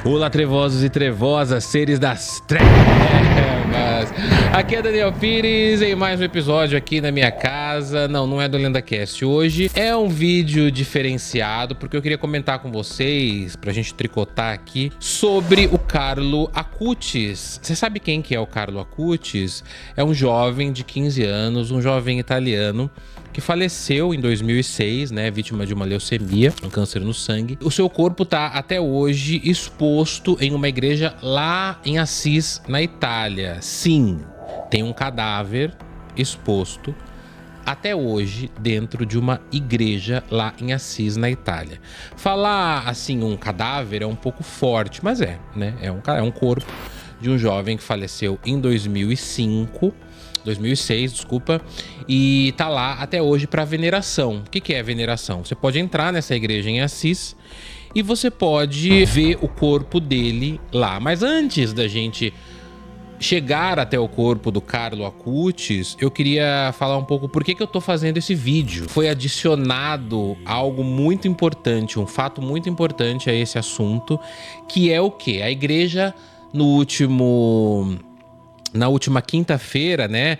Olá, trevosos e trevosas, seres das trevas! Aqui é Daniel Pires em mais um episódio aqui na minha casa. Não é do LendaCast. Hoje é um vídeo diferenciado porque eu queria comentar com vocês, pra gente tricotar aqui, sobre o Carlo Acutis. Você sabe quem que é o Carlo Acutis? É um jovem de 15 anos, um jovem italiano, que faleceu em 2006, né, vítima de uma leucemia, um câncer no sangue. O seu corpo tá até hoje exposto em uma igreja lá em Assis, na Itália. Sim, tem um cadáver exposto até hoje dentro de uma igreja lá em Assis, na Itália. Falar assim um cadáver é um pouco forte, mas né, é um corpo de um jovem que faleceu em 2006, desculpa, e tá lá até hoje para veneração. O que é veneração? Você pode entrar nessa igreja em Assis e você pode ver o corpo dele lá. Mas antes da gente chegar até o corpo do Carlo Acutis, eu queria falar um pouco por que eu tô fazendo esse vídeo. Foi adicionado algo muito importante, um fato muito importante a esse assunto, que é o quê? A igreja na última quinta-feira, né,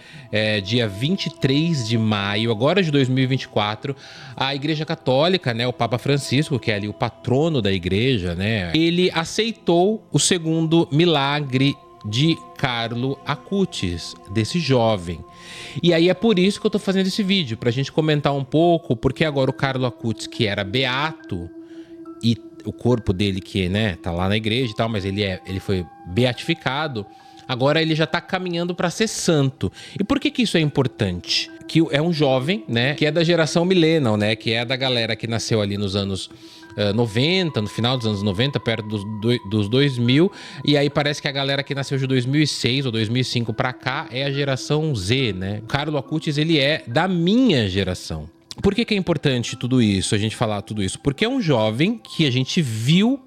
dia 23 de maio, agora de 2024, a Igreja Católica, né, o Papa Francisco, que é ali o patrono da igreja, né, ele aceitou o segundo milagre de Carlo Acutis, desse jovem. E aí é por isso que eu tô fazendo esse vídeo, pra gente comentar um pouco, porque agora o Carlo Acutis, que era beato, e o corpo dele que, né, tá lá na igreja e tal, mas ele foi beatificado. Agora ele já tá caminhando para ser santo. E por que isso é importante? Que é um jovem, né, que é da geração millennial, né, que é da galera que nasceu ali nos anos 90, no final dos anos 90, perto dos 2000, e aí parece que a galera que nasceu de 2006 ou 2005 para cá é a geração Z, né? O Carlo Acutis, ele é da minha geração. Por que é importante tudo isso, a gente falar tudo isso? Porque é um jovem que a gente viu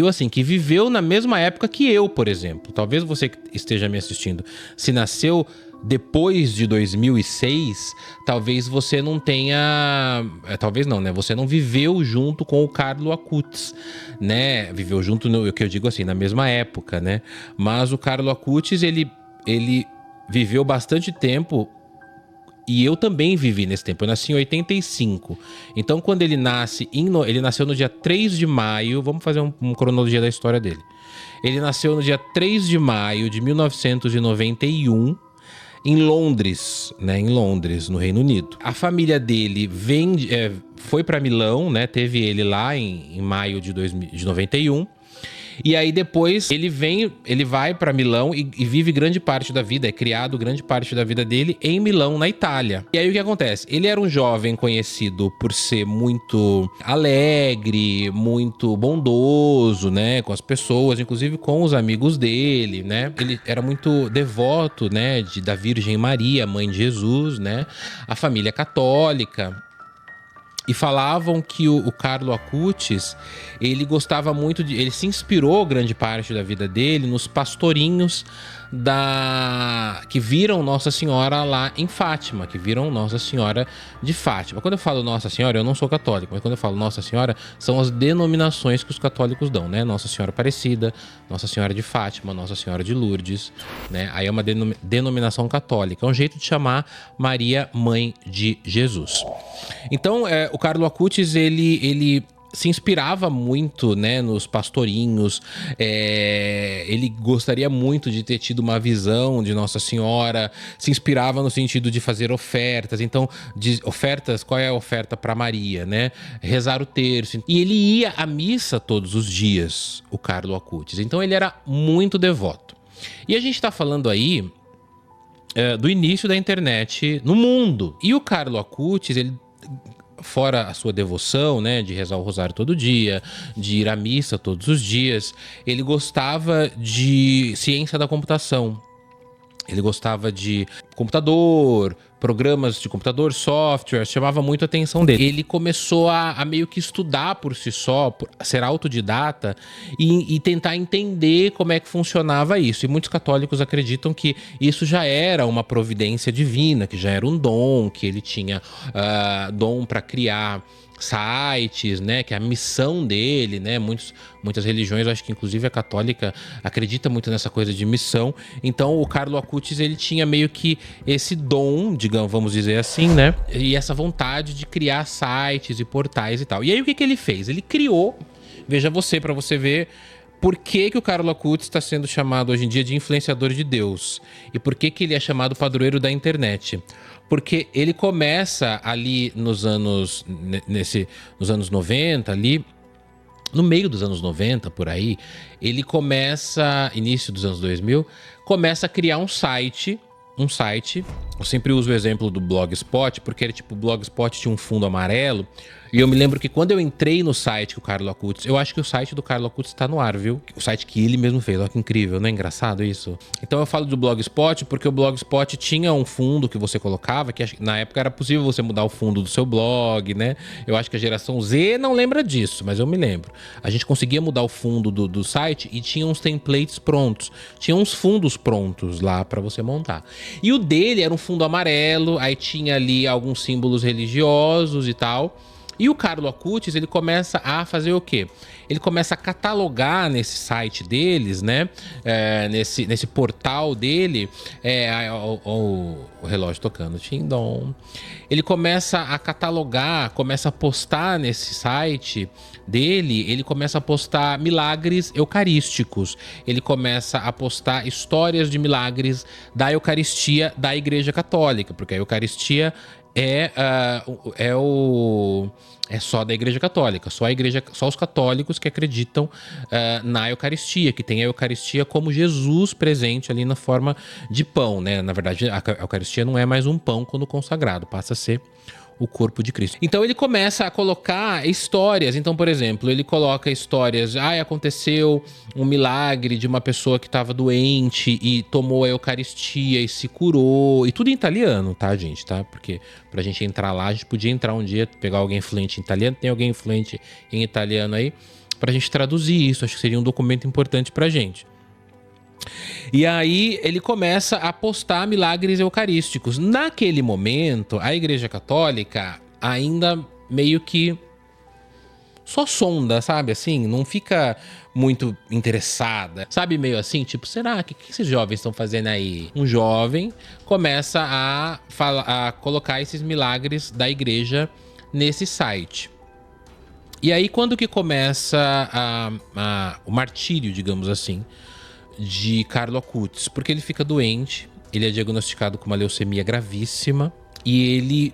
assim, que viveu na mesma época que eu, por exemplo. Talvez você que esteja me assistindo, se nasceu depois de 2006, talvez você não tenha... talvez não, né? Você não viveu junto com o Carlo Acutis, né? Viveu junto, no que eu digo assim, na mesma época, né? Mas o Carlo Acutis, ele viveu bastante tempo. E eu também vivi nesse tempo, eu nasci em 85. Então, quando ele nasce, ele nasceu no dia 3 de maio, vamos fazer uma cronologia da história dele. Ele nasceu no dia 3 de maio de 1991, em Londres, né, em Londres, no Reino Unido. A família dele foi para Milão, né, teve ele lá em maio de 91. E aí depois ele vai para Milão e vive grande parte da vida, é criado grande parte da vida dele em Milão, na Itália. E aí o que acontece? Ele era um jovem conhecido por ser muito alegre, muito bondoso, né, com as pessoas, inclusive com os amigos dele, né? Ele era muito devoto, né, da Virgem Maria, mãe de Jesus, né? A família católica. E falavam que o Carlo Acutis, ele gostava muito ele se inspirou grande parte da vida dele nos pastorinhos que viram Nossa Senhora lá em Fátima, que viram Nossa Senhora de Fátima. Quando eu falo Nossa Senhora, eu não sou católico, mas quando eu falo Nossa Senhora, são as denominações que os católicos dão, né? Nossa Senhora Aparecida, Nossa Senhora de Fátima, Nossa Senhora de Lourdes, né? Aí é uma denominação católica, é um jeito de chamar Maria, mãe de Jesus. Então, o Carlo Acutis, ele se inspirava muito, né, nos pastorinhos. Ele gostaria muito de ter tido uma visão de Nossa Senhora, se inspirava no sentido de fazer ofertas. Então, qual é a oferta para Maria, né? Rezar o terço. E ele ia à missa todos os dias, o Carlo Acutis. Então ele era muito devoto. E a gente está falando aí do início da internet no mundo. E o Carlo Acutis, ele, fora a sua devoção, né, de rezar o rosário todo dia, de ir à missa todos os dias, ele gostava de ciência da computação. Ele gostava de computador, programas de computador, software, chamava muito a atenção dele. Ele começou a meio que estudar por si só, ser autodidata e tentar entender como é que funcionava isso. E muitos católicos acreditam que isso já era uma providência divina, que já era um dom, que ele tinha dom para criar sites, né? Que é a missão dele, né? Muitas religiões, acho que inclusive a católica acredita muito nessa coisa de missão. Então o Carlo Acutis, ele tinha meio que esse dom, digamos, vamos dizer assim, né? E essa vontade de criar sites e portais e tal. E aí o que ele fez? Ele criou, veja você, para você ver por que o Carlo Acutis está sendo chamado hoje em dia de influenciador de Deus. E por que ele é chamado padroeiro da internet. Porque ele começa ali nos anos 90, ali, no meio dos anos 90, por aí, ele começa, início dos anos 2000, começa a criar um site. Eu sempre uso o exemplo do Blogspot, porque era tipo, o Blogspot tinha um fundo amarelo. E eu me lembro que quando eu entrei no site que o Carlo Acutis, eu acho que o site do Carlo Acutis tá no ar, viu? O site que ele mesmo fez, olha que incrível, não é engraçado isso? Então eu falo do Blogspot porque o Blogspot tinha um fundo que você colocava, que na época era possível você mudar o fundo do seu blog, né? Eu acho que a geração Z não lembra disso, mas eu me lembro. A gente conseguia mudar o fundo do site e tinha uns templates prontos, tinha uns fundos prontos lá pra você montar. E o dele era um fundo amarelo, aí tinha ali alguns símbolos religiosos e tal. E o Carlo Acutis, ele começa a fazer o quê? Ele começa a catalogar nesse site deles, né? Nesse portal dele. O relógio tocando, Tindom. Ele começa a catalogar, começa a postar nesse site dele, ele começa a postar milagres eucarísticos. Ele começa a postar histórias de milagres da Eucaristia da Igreja Católica, porque a Eucaristia é só da Igreja Católica, só os católicos que acreditam na Eucaristia, que tem a Eucaristia como Jesus presente ali na forma de pão, né? Na verdade, a Eucaristia não é mais um pão quando consagrado, passa a ser o corpo de Cristo. Então ele começa a colocar histórias. Então, por exemplo, ele coloca histórias. Aconteceu um milagre de uma pessoa que estava doente e tomou a Eucaristia e se curou. E tudo em italiano, tá, gente? Tá? Porque pra gente entrar lá, a gente podia entrar um dia, pegar alguém fluente em italiano. Tem alguém fluente em italiano aí pra gente traduzir isso. Acho que seria um documento importante pra gente. E aí ele começa a postar milagres eucarísticos. Naquele momento, a Igreja Católica ainda meio que só sonda, sabe? Assim, não fica muito interessada. Sabe, meio assim, tipo, será que esses jovens estão fazendo aí? Um jovem começa a colocar esses milagres da igreja nesse site. E aí, quando que começa o martírio, digamos assim, de Carlo Acutis? Porque ele fica doente, ele é diagnosticado com uma leucemia gravíssima e ele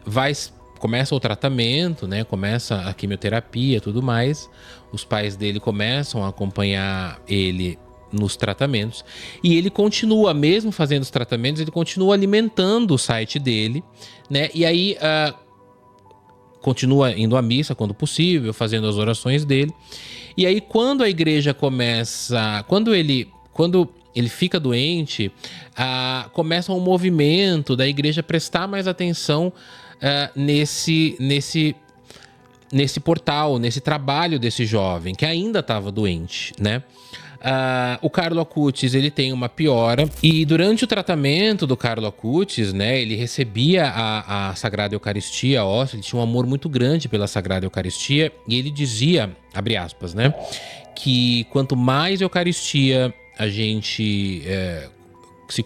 começa o tratamento, né? Começa a quimioterapia e tudo mais. Os pais dele começam a acompanhar ele nos tratamentos e ele continua, mesmo fazendo os tratamentos, ele continua alimentando o site dele, né? E aí continua indo à missa quando possível, fazendo as orações dele. E aí quando a igreja começa, quando ele fica doente, começa um movimento da igreja prestar mais atenção nesse portal, nesse trabalho desse jovem, que ainda estava doente, né? O Carlo Acutis, ele tem uma piora, e durante o tratamento do Carlo Acutis, né, ele recebia a Sagrada Eucaristia, ele tinha um amor muito grande pela Sagrada Eucaristia, e ele dizia, abre aspas, né, que quanto mais Eucaristia a gente se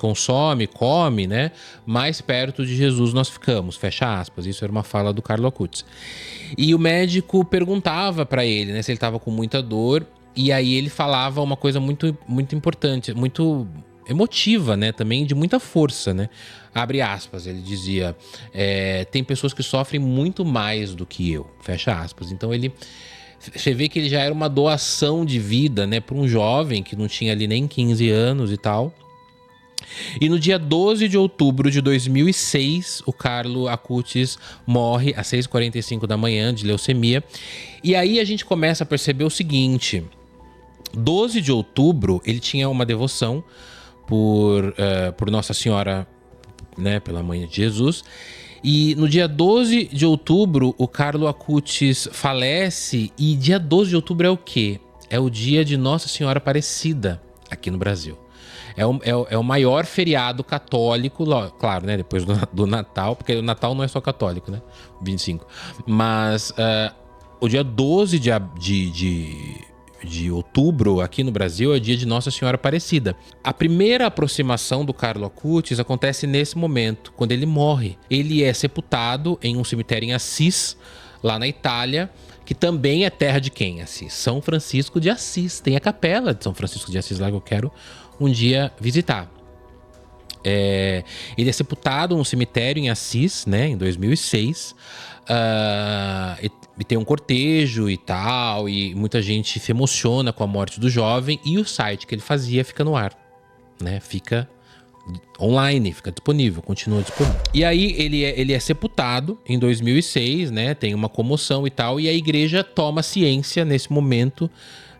come, né, mais perto de Jesus nós ficamos, fecha aspas. Isso era uma fala do Carlo Acutis. E o médico perguntava para ele, né, se ele estava com muita dor, e aí ele falava uma coisa muito, muito importante, muito emotiva, né, também de muita força, né, abre aspas, ele dizia, tem pessoas que sofrem muito mais do que eu, fecha aspas. Então você vê que ele já era uma doação de vida, né, para um jovem que não tinha ali nem 15 anos e tal. E no dia 12 de outubro de 2006, o Carlo Acutis morre às 6h45 da manhã de leucemia. E aí a gente começa a perceber o seguinte: 12 de outubro ele tinha uma devoção por Nossa Senhora, né, pela Mãe de Jesus. E no dia 12 de outubro, o Carlo Acutis falece. E dia 12 de outubro é o quê? É o dia de Nossa Senhora Aparecida aqui no Brasil. É o maior feriado católico, claro, né? Depois do Natal, porque o Natal não é só católico, né? 25. Mas o dia 12 de outubro, aqui no Brasil, é dia de Nossa Senhora Aparecida. A primeira aproximação do Carlo Acutis acontece nesse momento, quando ele morre. Ele é sepultado em um cemitério em Assis, lá na Itália, que também é terra de quem, Assis? São Francisco de Assis. Tem a capela de São Francisco de Assis lá que eu quero um dia visitar. Ele é sepultado num cemitério em Assis, né, em 2006. E tem um cortejo e tal, e muita gente se emociona com a morte do jovem, e o site que ele fazia fica no ar, né? Fica online, fica disponível, continua disponível. E aí ele é sepultado em 2006, né? Tem uma comoção e tal, e a igreja toma ciência nesse momento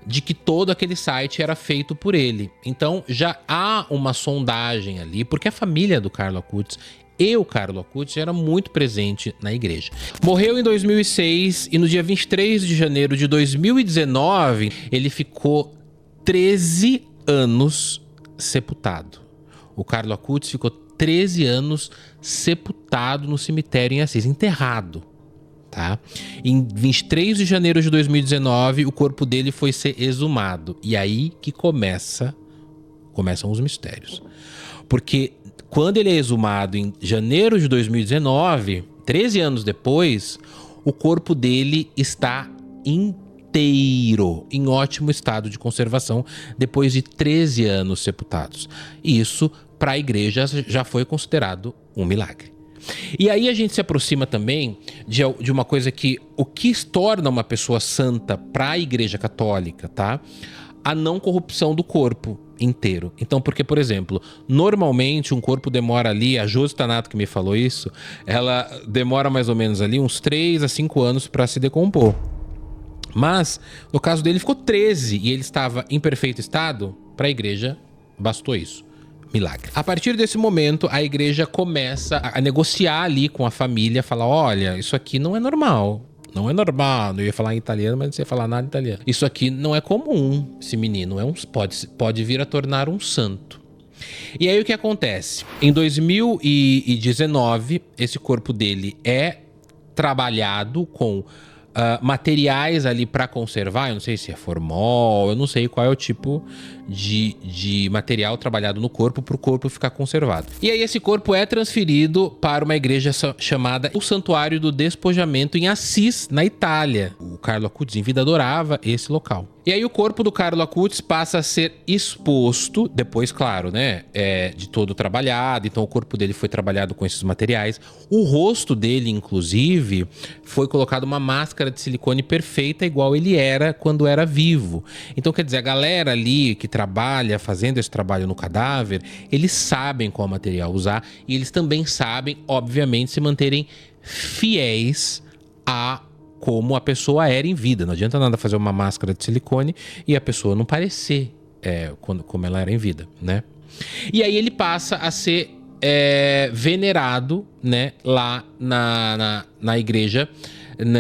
de que todo aquele site era feito por ele. Então já há uma sondagem ali, porque a família do Carlo Acutis e o Carlo Acutis era muito presente na igreja. Morreu em 2006 e no dia 23 de janeiro de 2019 ele ficou 13 anos sepultado. O Carlo Acutis ficou 13 anos sepultado no cemitério em Assis, enterrado. Tá? Em 23 de janeiro de 2019, o corpo dele foi ser exumado. E aí que começam os mistérios. Porque quando ele é exumado em janeiro de 2019, 13 anos depois, o corpo dele está inteiro, em ótimo estado de conservação, depois de 13 anos sepultados. E isso, para a igreja, já foi considerado um milagre. E aí a gente se aproxima também de uma coisa que... O que torna uma pessoa santa para a igreja católica, tá? A não corrupção do corpo inteiro. Então, porque, por exemplo, normalmente um corpo demora ali... A Josi Tanato que me falou isso, ela demora mais ou menos ali uns 3 a 5 anos para se decompor. Mas, no caso dele, ficou 13 e ele estava em perfeito estado. Para a igreja, bastou isso. Milagre. A partir desse momento, a igreja começa a negociar ali com a família, falar, olha, isso aqui não é normal. Não é normal. Eu ia falar em italiano, mas não sei falar nada em italiano. Isso aqui não é comum, esse menino. Pode vir a tornar um santo. E aí o que acontece? Em 2019, esse corpo dele é trabalhado com materiais ali para conservar. Eu não sei se é formol, eu não sei qual é o tipo de material trabalhado no corpo para o corpo ficar conservado. E aí esse corpo é transferido para uma igreja chamada o Santuário do Despojamento em Assis, na Itália. O Carlo Acutis em vida adorava esse local. E aí o corpo do Carlo Acutis passa a ser exposto, depois, claro, né, de todo trabalhado. Então o corpo dele foi trabalhado com esses materiais. O rosto dele, inclusive, foi colocado uma máscara de silicone perfeita, igual ele era quando era vivo. Então, quer dizer, a galera ali que trabalha fazendo esse trabalho no cadáver, eles sabem qual material usar e eles também sabem, obviamente, se manterem fiéis a como a pessoa era em vida. Não adianta nada fazer uma máscara de silicone e a pessoa não parecer como ela era em vida, né? E aí ele passa a ser venerado, né, lá na igreja,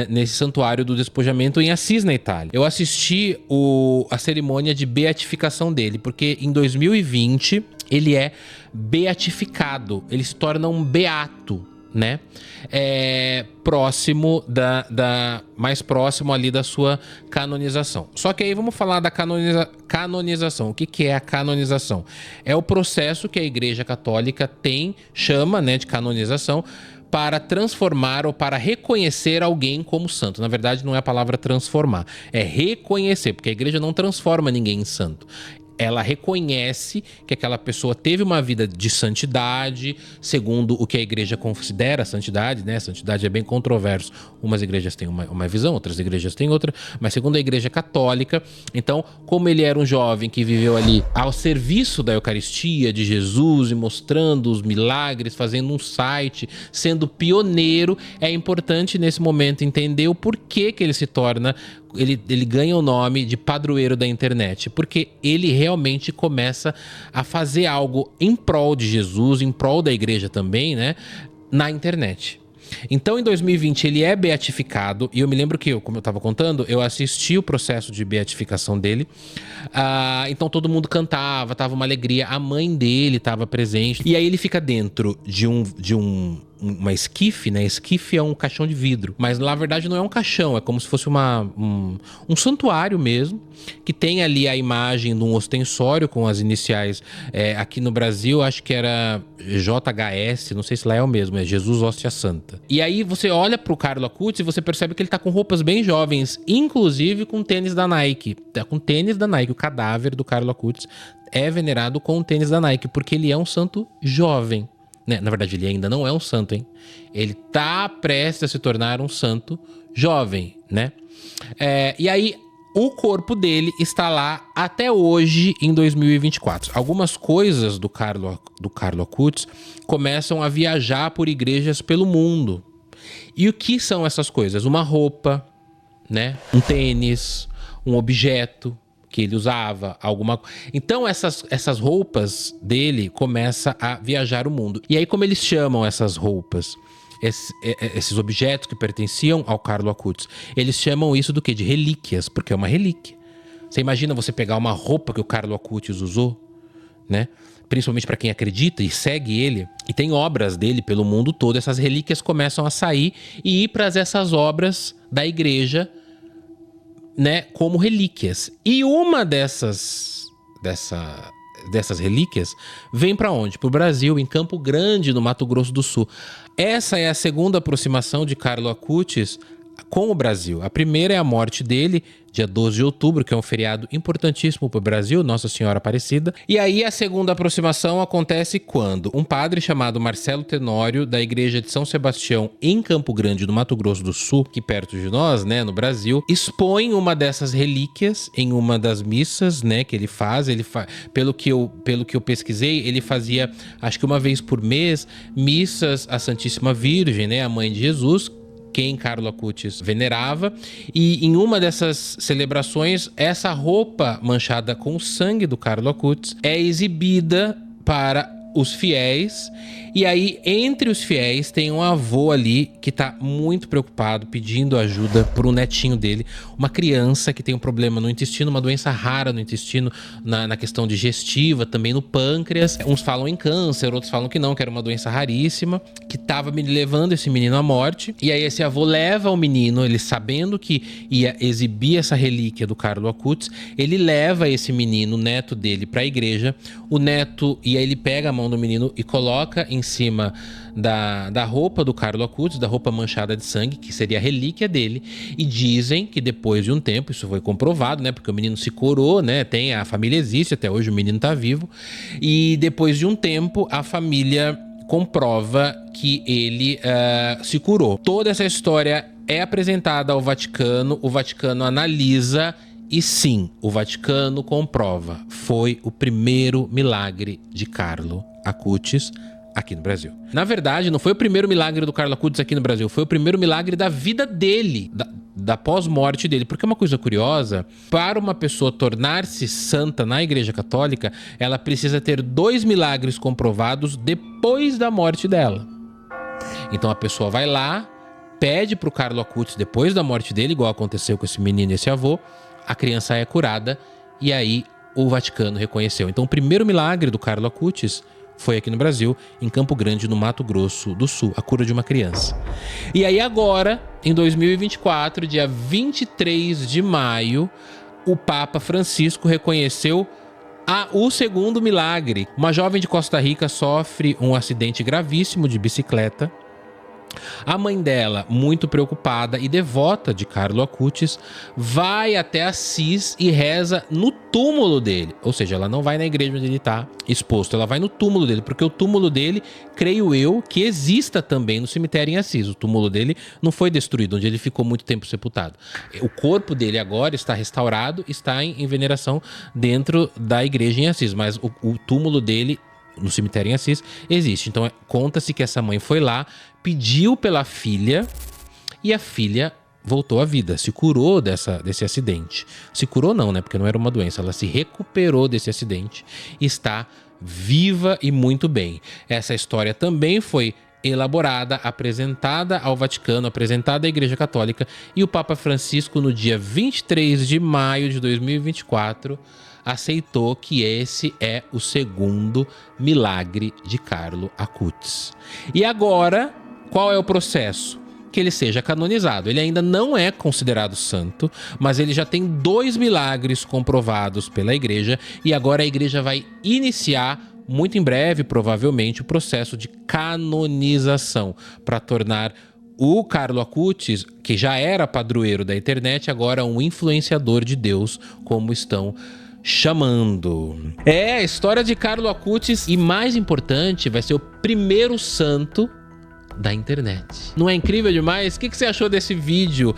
nesse santuário do despojamento em Assis, na Itália. Eu assisti a cerimônia de beatificação dele, porque em 2020 ele é beatificado, ele se torna um beato, né? Mais próximo ali da sua canonização. Só que aí vamos falar da canonização. O que é a canonização? É o processo que a Igreja Católica chama, né, de canonização, para transformar ou para reconhecer alguém como santo. Na verdade, não é a palavra transformar, é reconhecer, porque a igreja não transforma ninguém em santo. Ela reconhece que aquela pessoa teve uma vida de santidade, segundo o que a igreja considera santidade, né? Santidade é bem controverso. Umas igrejas têm uma visão, outras igrejas têm outra, mas segundo a igreja católica, então, como ele era um jovem que viveu ali ao serviço da Eucaristia, de Jesus, e mostrando os milagres, fazendo um site, sendo pioneiro, é importante nesse momento entender o porquê que ele se torna... Ele ganha o nome de padroeiro da internet, porque ele realmente começa a fazer algo em prol de Jesus, em prol da igreja também, né, na internet. Então, em 2020, ele é beatificado, e eu me lembro que, como eu estava contando, eu assisti o processo de beatificação dele. Então, todo mundo cantava, tava uma alegria, a mãe dele estava presente, e aí ele fica dentro de um uma esquife, né? Esquife é um caixão de vidro, mas na verdade não é um caixão, é como se fosse um santuário mesmo, que tem ali a imagem de um ostensório com as iniciais. Aqui no Brasil acho que era JHS, não sei se lá é o mesmo, é Jesus Hóstia Santa. E aí você olha pro Carlo Acutis e você percebe que ele tá com roupas bem jovens, inclusive com tênis da Nike. Tá com tênis da Nike, o cadáver do Carlo Acutis é venerado com o tênis da Nike, porque ele é um santo jovem. Né? Na verdade, ele ainda não é um santo, hein? Ele tá prestes a se tornar um santo jovem, né? E aí, o corpo dele está lá até hoje, em 2024. Algumas coisas do Carlo Acutis começam a viajar por igrejas pelo mundo. E o que são essas coisas? Uma roupa, né? Um tênis, um objeto que ele usava, Então essas roupas dele começam a viajar o mundo. E aí, como eles chamam essas roupas, esses objetos que pertenciam ao Carlo Acutis, eles chamam isso do quê? De relíquias, porque é uma relíquia. Você imagina você pegar uma roupa que o Carlo Acutis usou, né? Principalmente para quem acredita e segue ele, e tem obras dele pelo mundo todo, essas relíquias começam a sair e ir para essas obras da igreja, né, como relíquias. E uma dessas relíquias vem para onde? Para o Brasil, em Campo Grande, no Mato Grosso do Sul. Essa é a segunda aproximação de Carlo Acutis com o Brasil. A primeira é a morte dele, dia 12 de outubro, que é um feriado importantíssimo para o Brasil, Nossa Senhora Aparecida. E aí a segunda aproximação acontece quando um padre chamado Marcelo Tenório, da igreja de São Sebastião, em Campo Grande, no Mato Grosso do Sul, aqui perto de nós, né, no Brasil, expõe uma dessas relíquias em uma das missas, né, que ele faz. Pelo que eu pesquisei, ele fazia, acho que uma vez por mês, missas à Santíssima Virgem, né, a Mãe de Jesus, quem Carlo Acutis venerava, e em uma dessas celebrações, essa roupa manchada com o sangue do Carlo Acutis é exibida para os fiéis. E aí, entre os fiéis, tem um avô ali que tá muito preocupado, pedindo ajuda pro netinho dele, uma criança que tem um problema no intestino, uma doença rara no intestino, na questão digestiva, também no pâncreas. Uns falam em câncer, outros falam que não, que era uma doença raríssima, que tava levando esse menino à morte. E aí esse avô leva o menino, ele sabendo que ia exibir essa relíquia do Carlo Acutis, ele leva esse menino, o neto dele, pra igreja. O neto, e aí ele pega a mão do menino e coloca em cima da roupa do Carlo Acutis, da roupa manchada de sangue, que seria a relíquia dele. E dizem que depois de um tempo, isso foi comprovado, né, porque o menino se curou, né, a família existe, até hoje o menino tá vivo, e depois de um tempo a família comprova que ele se curou. Toda essa história é apresentada ao Vaticano, o Vaticano analisa e sim, o Vaticano comprova, foi o primeiro milagre de Carlo Acutis aqui no Brasil. Na verdade, não foi o primeiro milagre do Carlo Acutis aqui no Brasil, foi o primeiro milagre da vida dele, da pós-morte dele. Porque é uma coisa curiosa, para uma pessoa tornar-se santa na Igreja Católica, ela precisa ter 2 milagres comprovados depois da morte dela. Então a pessoa vai lá, pede pro Carlo Acutis depois da morte dele, igual aconteceu com esse menino e esse avô, a criança é curada e aí o Vaticano reconheceu. Então o primeiro milagre do Carlo Acutis foi aqui no Brasil, em Campo Grande, no Mato Grosso do Sul, a cura de uma criança. E aí agora, em 2024, dia 23 de maio, o Papa Francisco reconheceu o segundo milagre. Uma jovem de Costa Rica sofre um acidente gravíssimo de bicicleta. A mãe dela, muito preocupada e devota de Carlo Acutis, vai até Assis e reza no túmulo dele. Ou seja, ela não vai na igreja onde ele está exposto, ela vai no túmulo dele, porque o túmulo dele, creio eu, que exista também no cemitério em Assis. O túmulo dele não foi destruído, onde ele ficou muito tempo sepultado. O corpo dele agora está restaurado, está em veneração dentro da igreja em Assis, mas o túmulo dele no cemitério em Assis existe. Então conta-se que essa mãe foi lá, pediu pela filha e a filha voltou à vida, se curou desse acidente. Se curou não, né? Porque não era uma doença. Ela se recuperou desse acidente e está viva e muito bem. Essa história também foi elaborada, apresentada ao Vaticano, apresentada à Igreja Católica, e o Papa Francisco, no dia 23 de maio de 2024, aceitou que esse é o segundo milagre de Carlo Acutis. E agora, Qual é o processo? Que ele seja canonizado. Ele ainda não é considerado santo, mas ele já tem 2 milagres comprovados pela igreja e agora a igreja vai iniciar, muito em breve, provavelmente, o processo de canonização para tornar o Carlo Acutis, que já era padroeiro da internet, agora um influenciador de Deus, como estão chamando. A história de Carlo Acutis, e mais importante, vai ser o primeiro santo da internet. Não é incrível demais? O que você achou desse vídeo?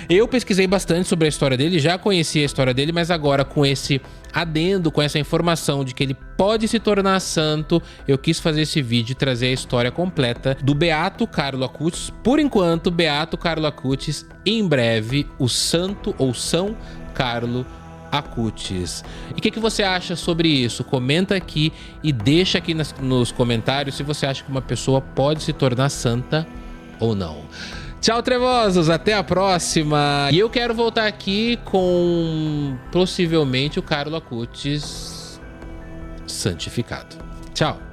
Eu pesquisei bastante sobre a história dele, já conhecia a história dele, mas agora com esse adendo, com essa informação de que ele pode se tornar santo, eu quis fazer esse vídeo e trazer a história completa do Beato Carlo Acutis. Por enquanto, Beato Carlo Acutis, em breve, o santo ou São Carlo Acutis. E o que você acha sobre isso? Comenta aqui e deixa aqui nos comentários se você acha que uma pessoa pode se tornar santa ou não. Tchau, trevosos, até a próxima. E eu quero voltar aqui com possivelmente o Carlo Acutis santificado. Tchau.